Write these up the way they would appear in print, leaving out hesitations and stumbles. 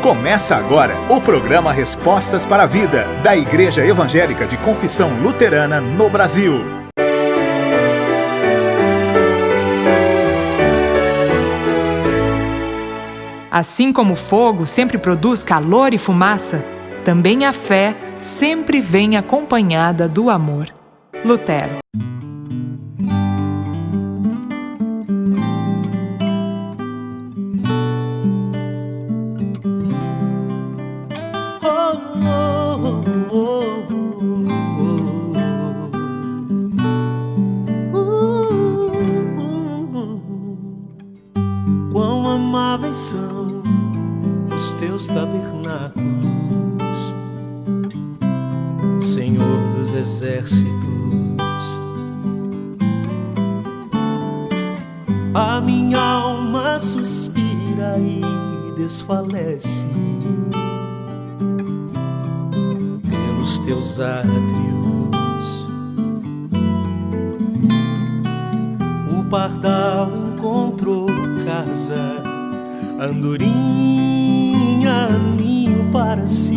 Começa agora o programa Respostas para a Vida, da Igreja Evangélica de Confissão Luterana no Brasil. Assim como o fogo sempre produz calor e fumaça, também a fé sempre vem acompanhada do amor. Lutero. Quão amáveis são os teus tabernáculos, Senhor dos exércitos. A minha alma suspira e desfalece pelos teus átrios. O pardal encontrou casa, andorinha, ninho para si.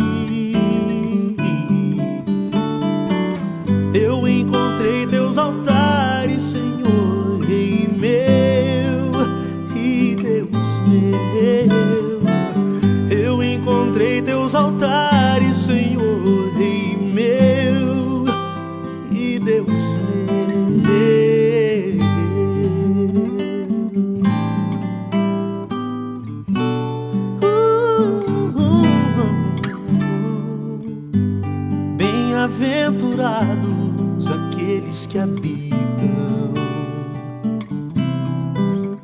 Eu encontrei teus altares, Senhor, Rei meu e Deus meu. Eu encontrei teus altares, Senhor, Rei meu e Deus meu. Bem-aventurados aqueles que habitam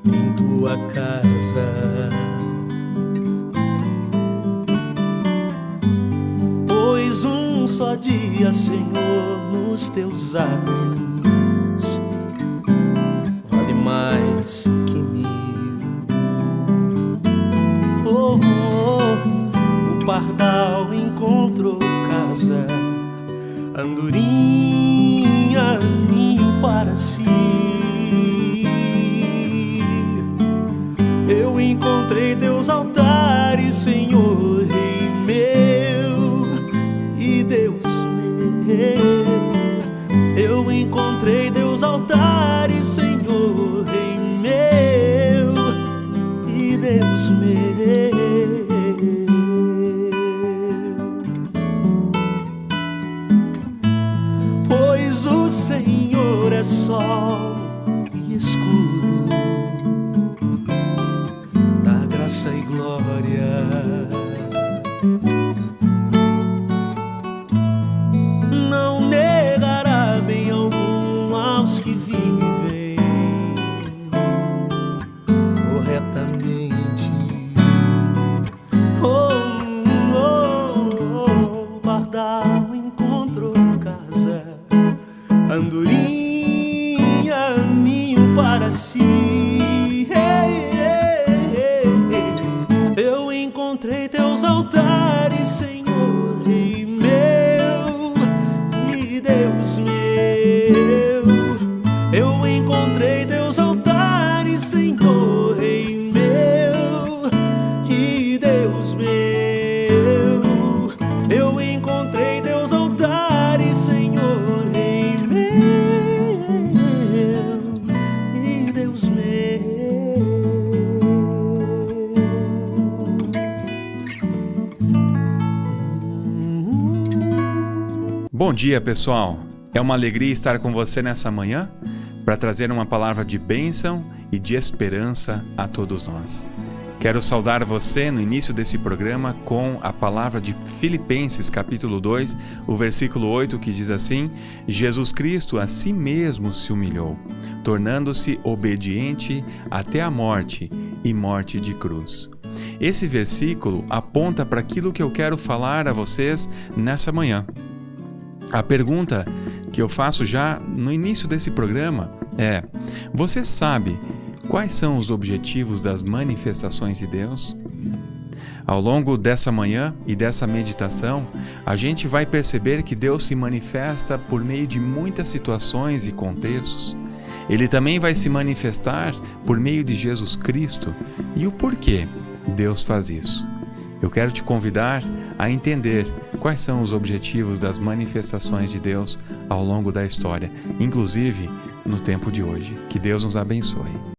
em tua casa, pois um só dia, Senhor, nos teus átrios vale mais que 1000. O pardal encontrou casa, andorinha, ninho para si. Eu encontrei teus altares, Senhor, Rei meu e Deus meu. Eu encontrei teus altares, Senhor, Rei meu e Deus meu. O Senhor é sol e escudo, da graça e glória. Não negará bem algum aos que vivem corretamente. Pardal encontrou casa, andorinha, ninho para si. Eu encontrei teus altares, Senhor, Rei meu e Deus meu. Eu encontrei teus altares, Senhor, Rei meu e Deus meu. Eu encontrei teus altares, Senhor, Rei meu e Deus meu. Bom dia, pessoal! É uma alegria estar com você nessa manhã para trazer uma palavra de bênção e de esperança a todos nós. Quero saudar você no início desse programa com a palavra de Filipenses, capítulo 2, o versículo 8, que diz assim: Jesus Cristo a si mesmo se humilhou, tornando-se obediente até a morte e morte de cruz. Esse versículo aponta para aquilo que eu quero falar a vocês nessa manhã. A pergunta que eu faço já no início desse programa é: você sabe quais são os objetivos das manifestações de Deus? Ao longo dessa manhã e dessa meditação, a gente vai perceber que Deus se manifesta por meio de muitas situações e contextos. Ele também vai se manifestar por meio de Jesus Cristo. E o porquê Deus faz isso? Eu quero te convidar a entender quais são os objetivos das manifestações de Deus ao longo da história, inclusive no tempo de hoje. Que Deus nos abençoe.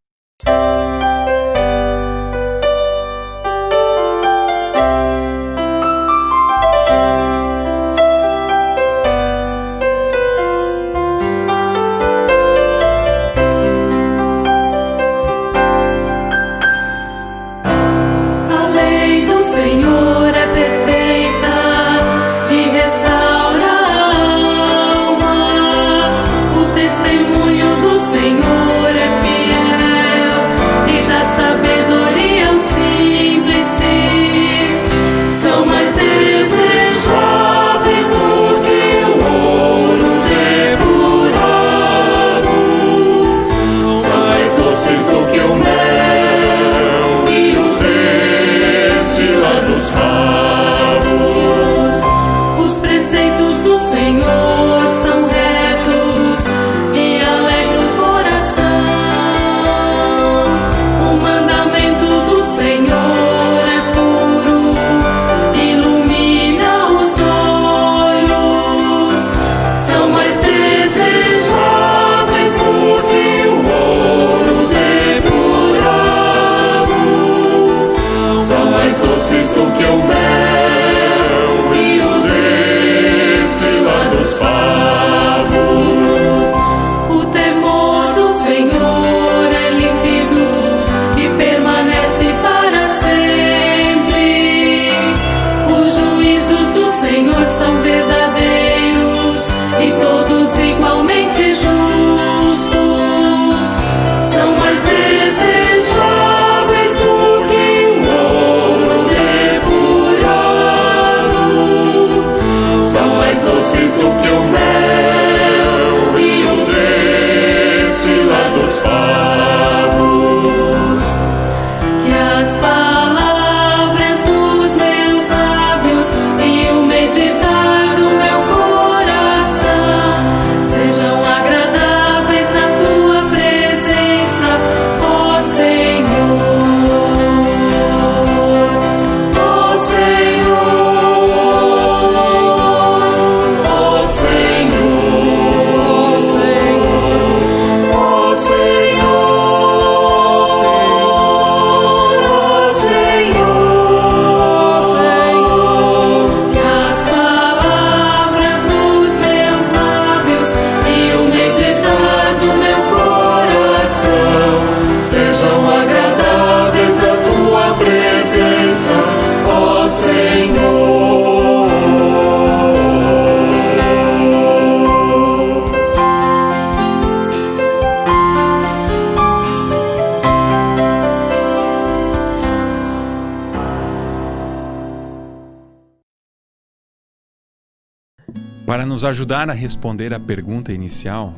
Para nos ajudar a responder à pergunta inicial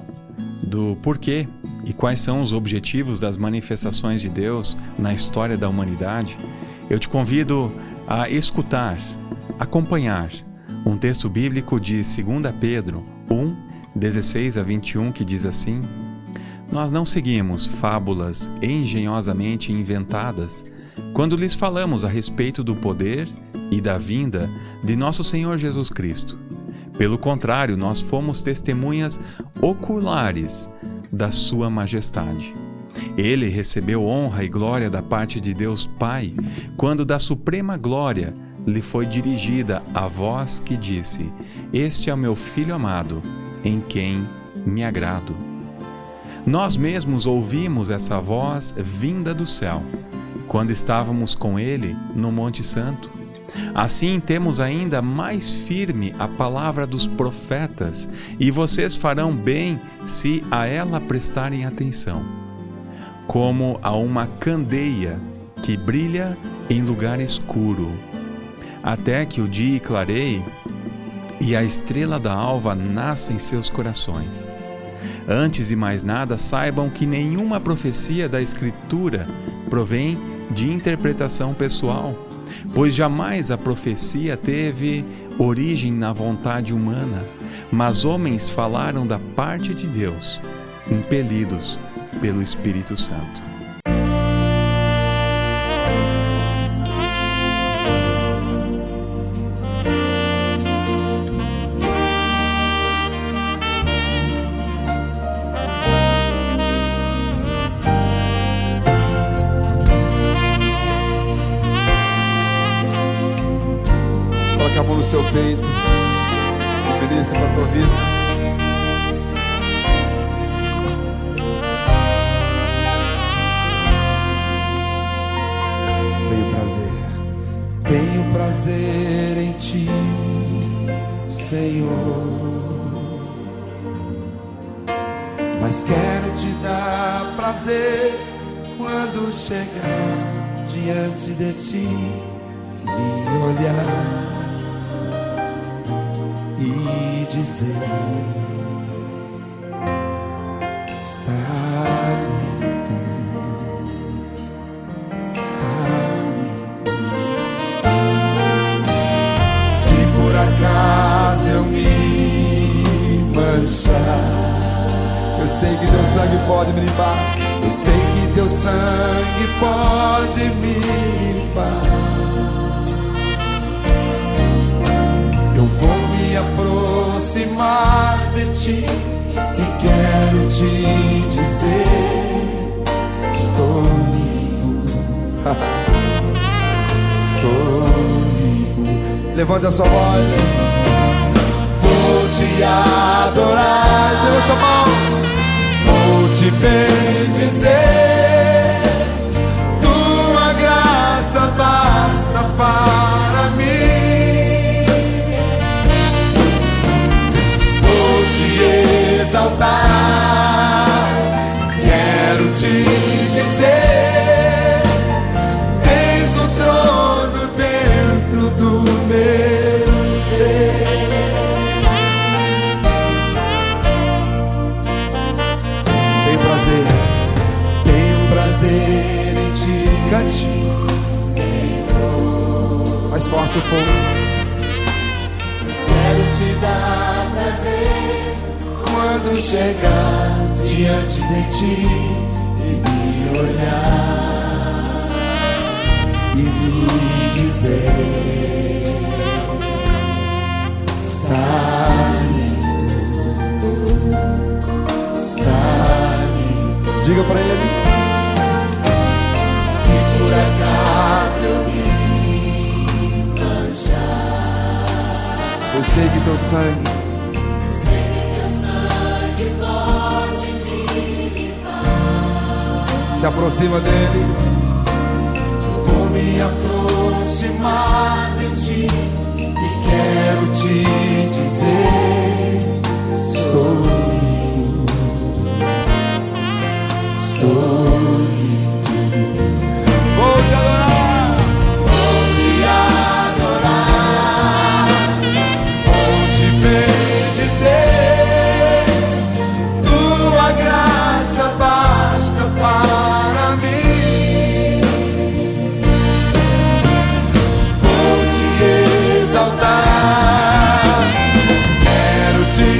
do porquê e quais são os objetivos das manifestações de Deus na história da humanidade, eu te convido a escutar, acompanhar um texto bíblico de 2 Pedro 1, 16 a 21, que diz assim: Nós não seguimos fábulas engenhosamente inventadas quando lhes falamos a respeito do poder e da vinda de nosso Senhor Jesus Cristo. Pelo contrário, nós fomos testemunhas oculares da sua majestade. Ele recebeu honra e glória da parte de Deus Pai, quando da suprema glória lhe foi dirigida a voz que disse: Este é o meu Filho amado, em quem me agrado. Nós mesmos ouvimos essa voz vinda do céu, quando estávamos com ele no Monte Santo. Assim temos ainda mais firme a palavra dos profetas, e vocês farão bem se a ela prestarem atenção, como a uma candeia que brilha em lugar escuro, até que o dia clareie e a estrela da alva nasça em seus corações. Antes de mais nada, saibam que nenhuma profecia da Escritura provém de interpretação pessoal, pois jamais a profecia teve origem na vontade humana, mas homens falaram da parte de Deus, impelidos pelo Espírito Santo. Coloque a mão no seu peito. Benção para a tua vida. Tenho prazer em ti, Senhor, mas quero te dar prazer quando chegar diante de ti, me olhar e dizer: está lindo, está lindo. Se por acaso eu me manchar, eu sei que teu sangue pode me limpar. Eu sei que teu sangue pode me limpar. Eu vou me aproximar de ti e quero te dizer: estou limpo, estou limpo. Levante a sua voz. Vou te adorar. Levante a sua mão. Vou te bendizer, tua graça basta para mim. Vou te exaltar, quero te dizer: tens o trono dentro do meu ser. Tenho prazer em ti. Cante, Senhor. Mais forte o povo. Mas quero te dar prazer quando chegar diante de ti e me olhar e me dizer: está lindo, está lindo. Diga pra ele: se por acaso eu me manchar, eu sei que teu sangue pode me limpar. Se aproxima dele. Vou me aproximar de ti e quero te dizer: estou limpo, estou limpo. Vou te adorar, vou te adorar, vou te bendizer, tua graça basta para mim. Vou te exaltar, quero te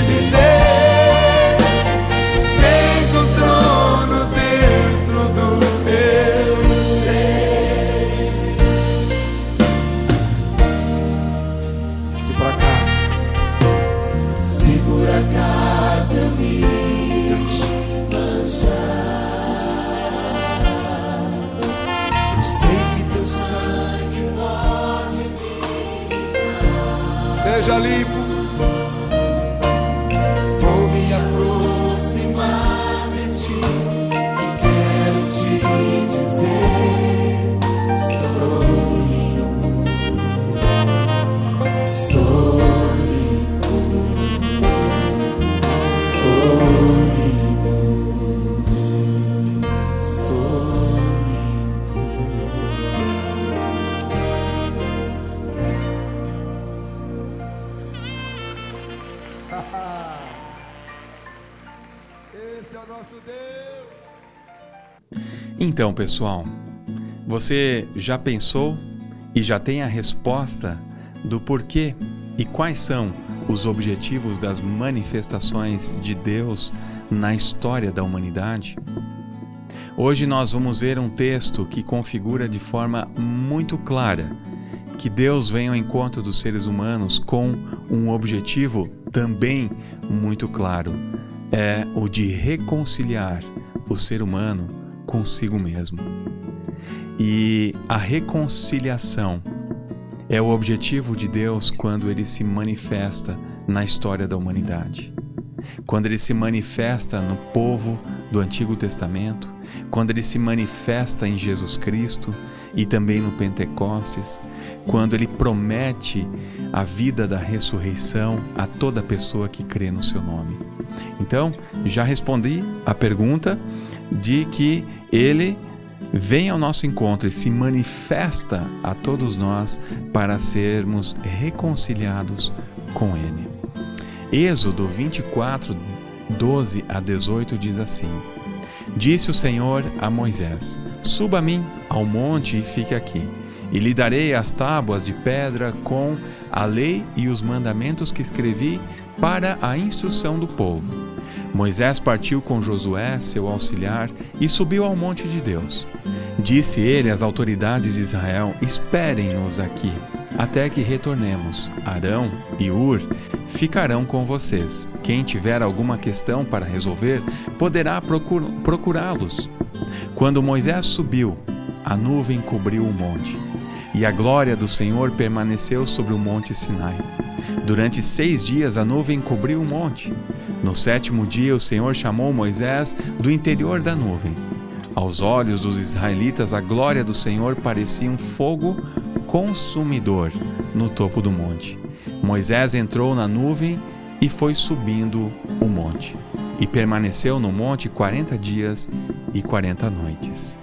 dizer: tens um trono dentro do meu ser. Se por acaso eu me manchar, eu sei que teu sangue pode me limpar. Seja limpo. Vou me aproximar de ti e quero te dizer: estou limpo, estou limpo, estou limpo, estou Esse é o nosso Deus. Então, pessoal, você já pensou e já tem a resposta do porquê e quais são os objetivos das manifestações de Deus na história da humanidade? Hoje nós vamos ver um texto que configura de forma muito clara que Deus vem ao encontro dos seres humanos com um objetivo também muito claro. É o de reconciliar o ser humano consigo mesmo. E a reconciliação é o objetivo de Deus quando Ele se manifesta na história da humanidade. Quando Ele se manifesta no povo do Antigo Testamento, quando Ele se manifesta em Jesus Cristo e também no Pentecostes, quando Ele promete a vida da ressurreição a toda pessoa que crê no seu nome. Então, já respondi a pergunta de que Ele vem ao nosso encontro e se manifesta a todos nós para sermos reconciliados com Ele. Êxodo 24, 12 a 18 diz assim: Disse o Senhor a Moisés: Suba a mim ao monte e fique aqui, e lhe darei as tábuas de pedra com a lei e os mandamentos que escrevi para a instrução do povo. Moisés partiu com Josué, seu auxiliar, e subiu ao monte de Deus. Disse ele às autoridades de Israel: Esperem-nos aqui, até que retornemos. Arão e Hur ficarão com vocês. Quem tiver alguma questão para resolver, poderá procurá-los. Quando Moisés subiu, a nuvem cobriu o monte, e a glória do Senhor permaneceu sobre o monte Sinai. Durante 6 dias a nuvem cobriu o monte. No 7º dia o Senhor chamou Moisés do interior da nuvem. Aos olhos dos israelitas, a glória do Senhor parecia um fogo consumidor no topo do monte. Moisés entrou na nuvem e foi subindo o monte, e permaneceu no monte 40 dias e 40 noites.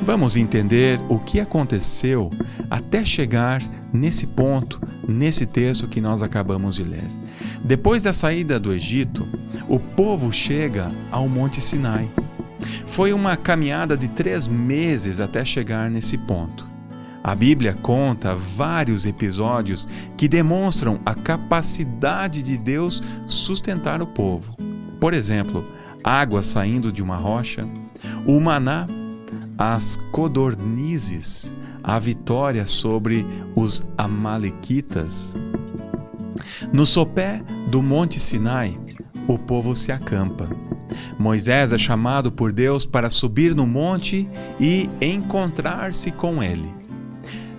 Vamos entender o que aconteceu até chegar nesse ponto, nesse texto que nós acabamos de ler. Depois da saída do Egito, o povo chega ao Monte Sinai. Foi uma caminhada de 3 meses até chegar nesse ponto. A Bíblia conta vários episódios que demonstram a capacidade de Deus sustentar o povo. Por exemplo, água saindo de uma rocha, o maná, as codornizes, a vitória sobre os amalequitas. No sopé do Monte Sinai, o povo se acampa. Moisés é chamado por Deus para subir no monte e encontrar-se com ele.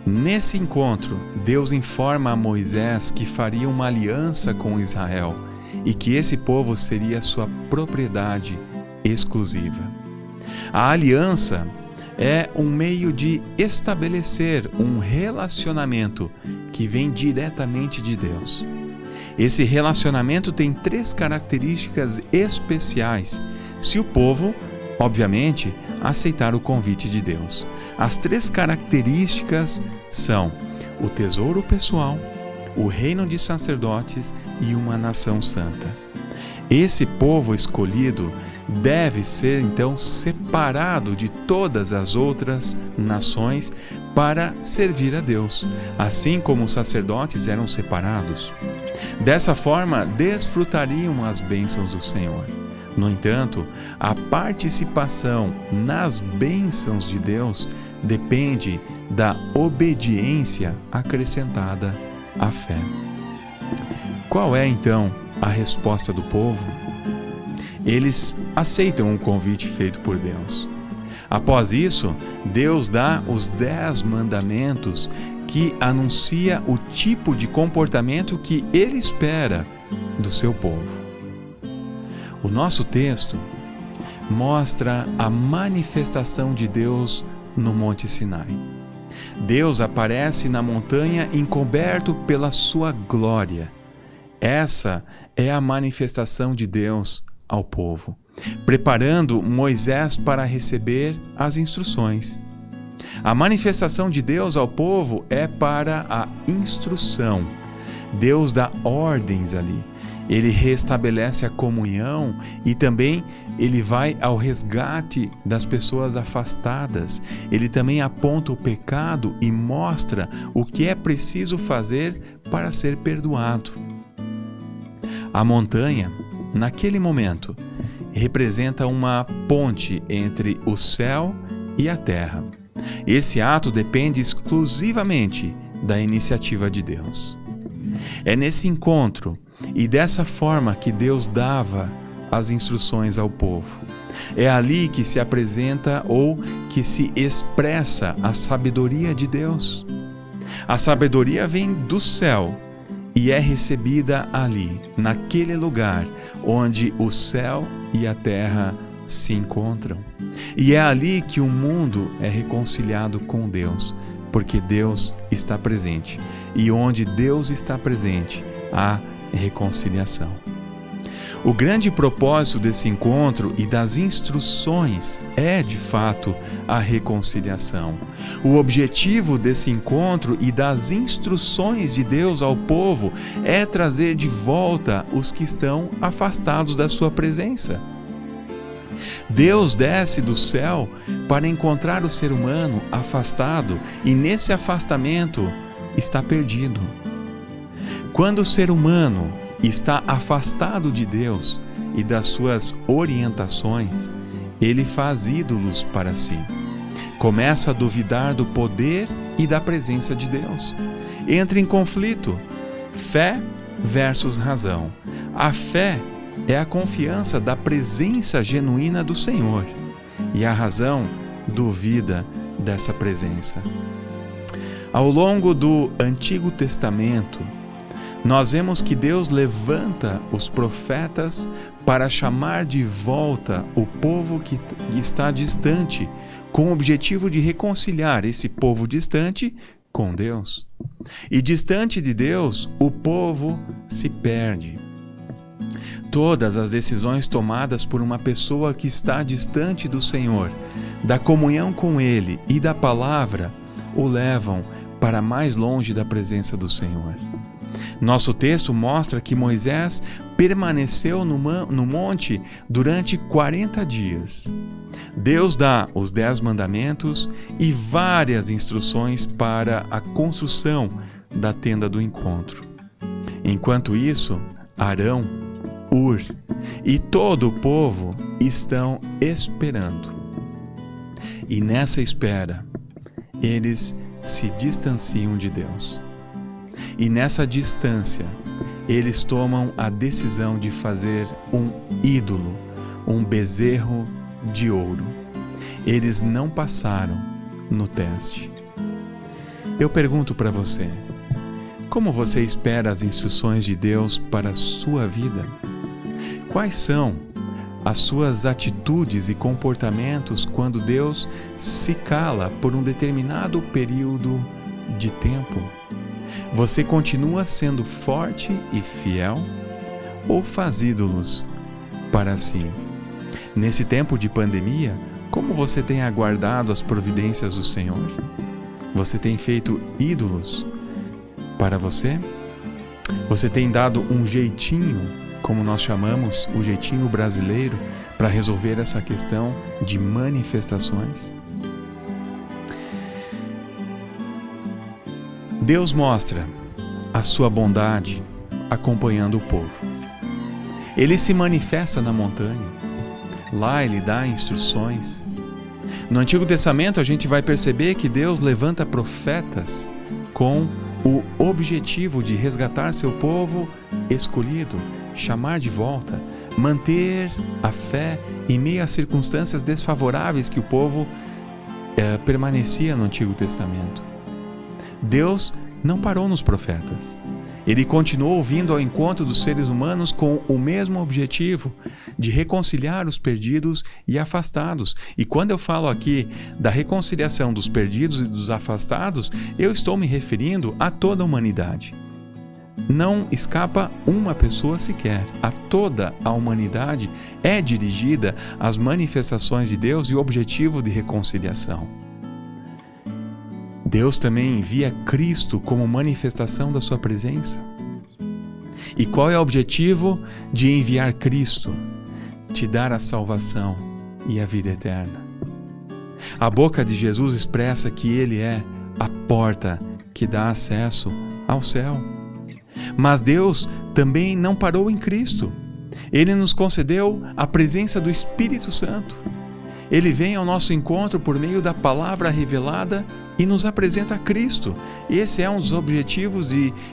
Nesse encontro, Deus informa a Moisés que faria uma aliança com Israel e que esse povo seria sua propriedade exclusiva. A aliança é um meio de estabelecer um relacionamento que vem diretamente de Deus. Esse relacionamento tem 3 características especiais, se o povo, obviamente, aceitar o convite de Deus. As 3 características são o tesouro pessoal, o reino de sacerdotes e uma nação santa. Esse povo escolhido deve ser então separado de todas as outras nações para servir a Deus, assim como os sacerdotes eram separados. Dessa forma, desfrutariam as bênçãos do Senhor. No entanto, a participação nas bênçãos de Deus depende da obediência acrescentada à fé. Qual é então a resposta do povo? Eles aceitam o convite feito por Deus. Após isso, Deus dá os 10 mandamentos que anuncia o tipo de comportamento que Ele espera do seu povo. O nosso texto mostra a manifestação de Deus no Monte Sinai. Deus aparece na montanha encoberto pela sua glória. Essa é a manifestação de Deus ao povo, preparando Moisés para receber as instruções. A manifestação de Deus ao povo é para a instrução. Deus dá ordens ali. Ele restabelece a comunhão e também ele vai ao resgate das pessoas afastadas. Ele também aponta o pecado e mostra o que é preciso fazer para ser perdoado. A montanha, naquele momento, representa uma ponte entre o céu e a terra. Esse ato depende exclusivamente da iniciativa de Deus. É nesse encontro e dessa forma que Deus dava as instruções ao povo. É ali que se apresenta ou que se expressa a sabedoria de Deus. A sabedoria vem do céu e é recebida ali, naquele lugar onde o céu e a terra se encontram. E é ali que o mundo é reconciliado com Deus, porque Deus está presente. E onde Deus está presente, há reconciliação. O grande propósito desse encontro e das instruções é, de fato, a reconciliação. O objetivo desse encontro e das instruções de Deus ao povo é trazer de volta os que estão afastados da sua presença. Deus desce do céu para encontrar o ser humano afastado e nesse afastamento está perdido. Quando o ser humano está afastado de Deus e das suas orientações, ele faz ídolos para si. Começa a duvidar do poder e da presença de Deus. Entra em conflito. Fé versus razão. A fé é a confiança da presença genuína do Senhor e a razão duvida dessa presença. Ao longo do Antigo Testamento, nós vemos que Deus levanta os profetas para chamar de volta o povo que está distante, com o objetivo de reconciliar esse povo distante com Deus. E distante de Deus, o povo se perde. Todas as decisões tomadas por uma pessoa que está distante do Senhor, da comunhão com Ele e da palavra, o levam para mais longe da presença do Senhor. Nosso texto mostra que Moisés permaneceu no monte durante 40 dias. Deus dá os 10 mandamentos e várias instruções para a construção da tenda do encontro. Enquanto isso, Arão, Hur e todo o povo estão esperando. E nessa espera, eles se distanciam de Deus. E nessa distância, eles tomam a decisão de fazer um ídolo, um bezerro de ouro. Eles não passaram no teste. Eu pergunto para você, como você espera as instruções de Deus para a sua vida? Quais são as suas atitudes e comportamentos quando Deus se cala por um determinado período de tempo? Você continua sendo forte e fiel ou faz ídolos para si? Nesse tempo de pandemia, como você tem aguardado as providências do Senhor? Você tem feito ídolos para você? Você tem dado um jeitinho, como nós chamamos, o jeitinho brasileiro, para resolver essa questão de manifestações? Deus mostra a sua bondade acompanhando o povo. Ele se manifesta na montanha. Lá ele dá instruções. No Antigo Testamento a gente vai perceber que Deus levanta profetas com o objetivo de resgatar seu povo escolhido, chamar de volta, manter a fé em meio às circunstâncias desfavoráveis que o povo permanecia no Antigo Testamento. Deus não parou nos profetas. Ele continuou vindo ao encontro dos seres humanos com o mesmo objetivo de reconciliar os perdidos e afastados. E quando eu falo aqui da reconciliação dos perdidos e dos afastados, eu estou me referindo a toda a humanidade. Não escapa uma pessoa sequer. A toda a humanidade é dirigida às manifestações de Deus e o objetivo de reconciliação. Deus também envia Cristo como manifestação da sua presença. E qual é o objetivo de enviar Cristo? Te dar a salvação e a vida eterna. A boca de Jesus expressa que Ele é a porta que dá acesso ao céu. Mas Deus também não parou em Cristo. Ele nos concedeu a presença do Espírito Santo. Ele vem ao nosso encontro por meio da palavra revelada e nos apresenta Cristo. Esse é um dos objetivos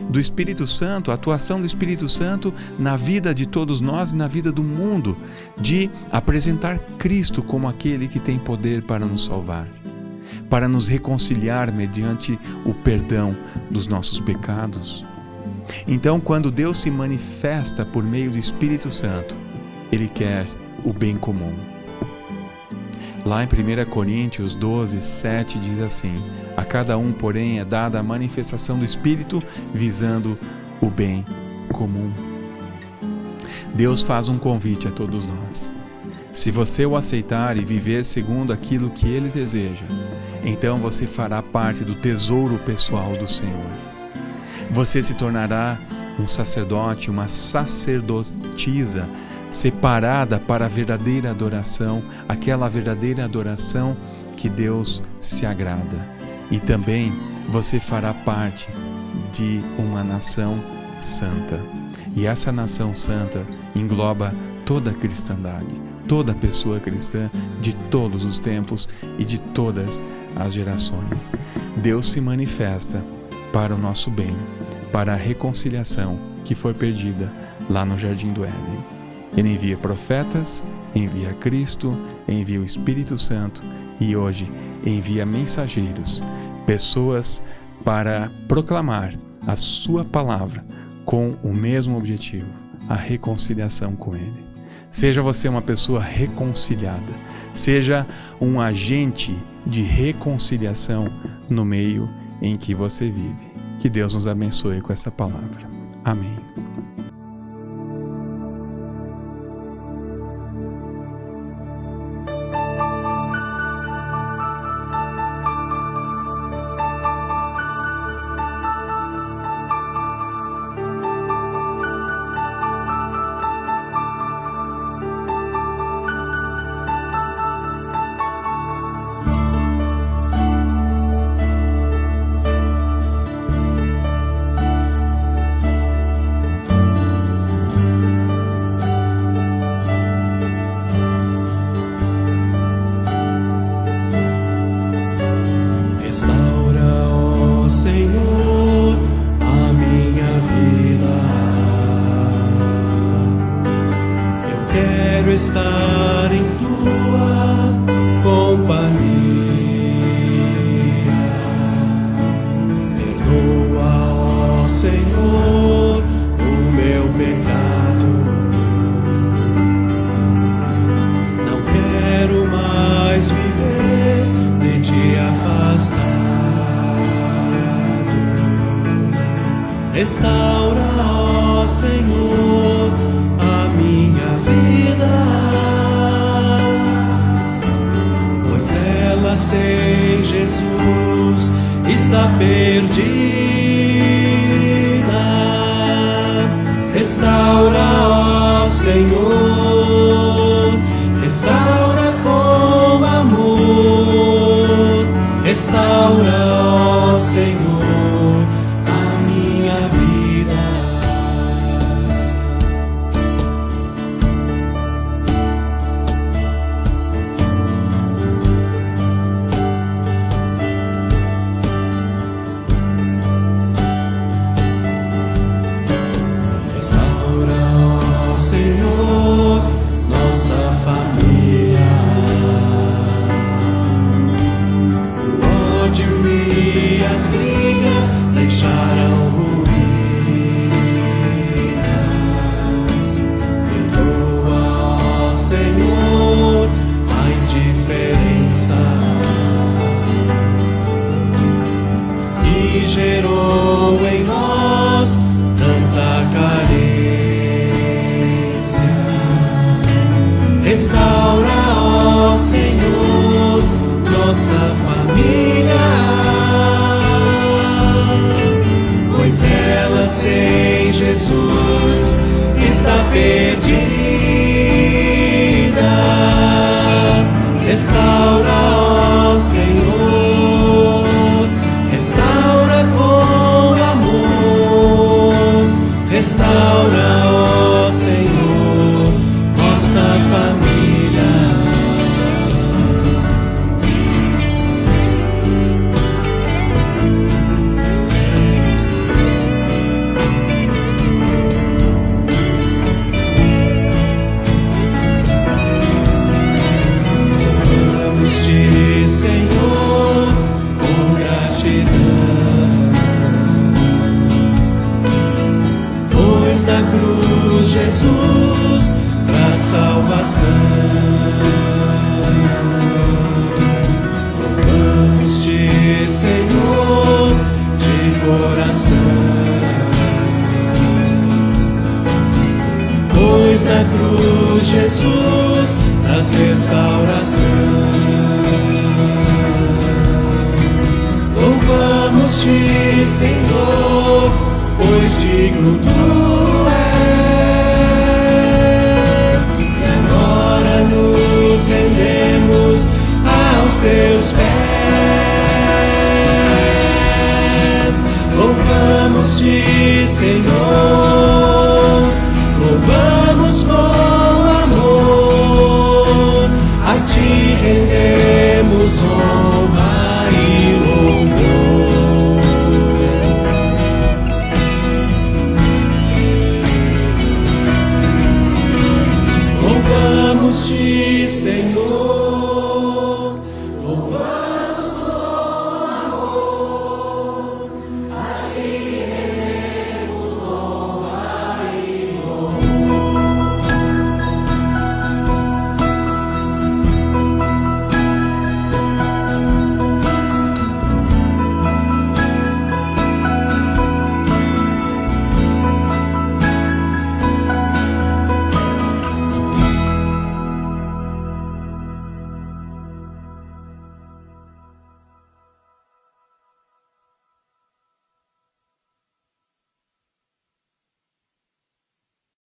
do Espírito Santo, a atuação do Espírito Santo na vida de todos nós e na vida do mundo, de apresentar Cristo como aquele que tem poder para nos salvar, para nos reconciliar mediante o perdão dos nossos pecados. Então, quando Deus se manifesta por meio do Espírito Santo, Ele quer o bem comum. Lá em 1 Coríntios 12, 7 diz assim: a cada um, porém, é dada a manifestação do Espírito visando o bem comum. Deus faz um convite a todos nós. Se você o aceitar e viver segundo aquilo que Ele deseja, então você fará parte do tesouro pessoal do Senhor. Você se tornará um sacerdote, uma sacerdotisa, separada para a verdadeira adoração, aquela verdadeira adoração que Deus se agrada. E também você fará parte de uma nação santa. E essa nação santa engloba toda a cristandade, toda pessoa cristã de todos os tempos e de todas as gerações. Deus se manifesta para o nosso bem, para a reconciliação que foi perdida lá no Jardim do Éden. Ele envia profetas, envia Cristo, envia o Espírito Santo e hoje envia mensageiros, pessoas para proclamar a sua palavra com o mesmo objetivo, a reconciliação com Ele. Seja você uma pessoa reconciliada, seja um agente de reconciliação no meio em que você vive. Que Deus nos abençoe com essa palavra. Amém. Estar em tua companhia. Perdoa, ó Senhor, o meu pecado. Não quero mais viver de ti afastado. Restaura, ó Senhor, a minha vida. Sem Jesus está perdida. Restaura, ó Senhor, restaura com amor. Restaura, ó Senhor, a minha vida. Senhor, nossa família. O ódio e as brigas deixaram ruínas. Perdoa, ó Senhor, a indiferença que gerou em nós tanta carência. Restaura, ó Senhor, nossa família, pois ela sem Jesus está perdida. Restaura, ó Senhor, restaura com amor. Restaura, ó Senhor, nossa família. Jesus traz salvação. Louvamos-te, Senhor, de coração, pois na cruz Jesus traz restauração. Louvamos-te, Senhor, pois digno tu és, e agora nos rendemos aos teus pés. Louvamos-te, Senhor,